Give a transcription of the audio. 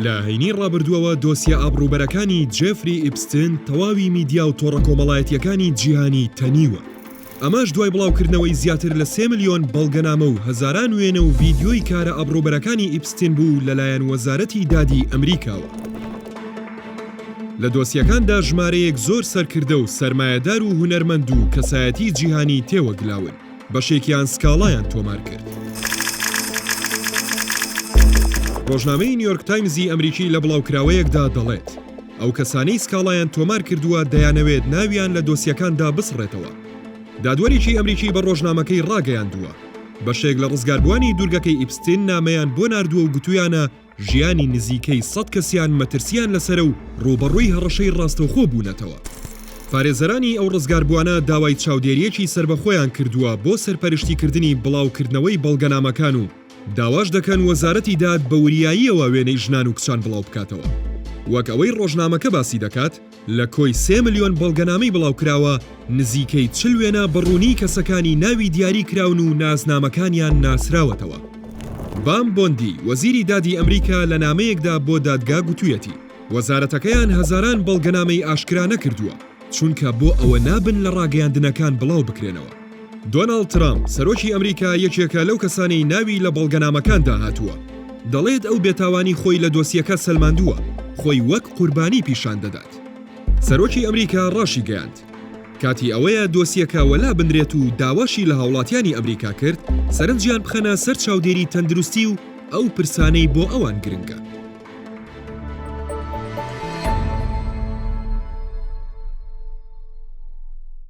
لە هەینی ڕابردووەوە دۆسیە ئابڕووبەرەکانی جێفری ئیپستن تەواوی میدیا و تۆڕە کۆمەڵایەتیەکانی جیهانی تەنیوە. ئەماش دوای بڵاوکردنەوەی زیاتر لە 3 ملیۆن بەڵگەنامە و هەزاران وێنە و ڤیدیۆی کارە ئابڕووبەرەکانی ئیپستن بوو لەلایەن وەزارەتی دادی ئەمریکاوە. لە دۆسیەکاندا ژمارەیەک زۆر سەرکردە و سەرمایەدار و هونەرمەند و کەسایەتی جیهانی تێوەگلاون، بەشێکیان سکاڵایان تۆمار کرد. ڕۆژنامەی نیویۆرک تایمزی ئەمریکی لە بڵاوکراوەیەکدا دەڵێت ئەو کەسانەی سکاڵایان تۆمار کردووە دەیانەوێت ناویان لە دۆسیەکاندا بسڕێتەوە. دادوەریی ئەمریکی بە ڕۆژنامەکەی ڕاگەیاندووە بەشێک لە ڕزگاربووانی دوورگەکەی ئیپستن نامەیان بۆ ناردووە و گوتویانە ژیانی نزیکەی 100 کەسیان مەترسیان لەسەر و ڕوبەڕووی هەڕەشەی ڕاستەوخۆ بوونەتەوە. پارێزەرانی ئەو ڕزگاربووانە داوای چاودێریەکی سربەخۆیان کردووە بۆ سەرپەرشتیکردنی بڵاوکردنەوەی بەڵگەنامەکان و داواش دەکەن وەزارەتی داد بە وریاییەوە وێنەی ژنان و کچان بڵاو بکاتەوە. وەک ئەوەی ڕۆژنامەکە باسی دەکات، لە کۆی 3 ملیۆن بەڵگەنامەی بڵاوکراوە نزیکەی 40 وێنە بەڕوونی کەسەکانی ناوی دیاری کراون و نازنامەکانیان ناسراوەتەوە. بام بۆندی وەزیری دادی ئەمریکا لە نامەیەکدا بۆ دادگا گوتوویەتی وەزارەتەکەیان هەزاران بەڵگەنامەی ئاشکرا نەکردووە چونکە بۆ ئەوە نابن لە ڕاگەیاندنەکان بڵاو بکرێنەوە. دۆناڵد ترامپ سەرۆکی ئەمریکا یەکێکە لەو کەسانەی ناوی لە بەڵگەنامەکاندا هاتووە. دەڵێت ئەو بێتاوانی خۆی لە دۆسیەکە سەلماندووە، خۆی وەک قوربانی پیشان دەدات. سەرۆکی ئەمریکا ڕاشی گەیاند کاتی ئەوەیە دۆسیەکە وەلا بنرێت و داواشی لە هاوڵاتیانی ئەمریکا کرد سەرنجیان بخەنە سەر چاودێری تەندروستی و ئەو پرسانەی بۆ ئەوان گرنگە.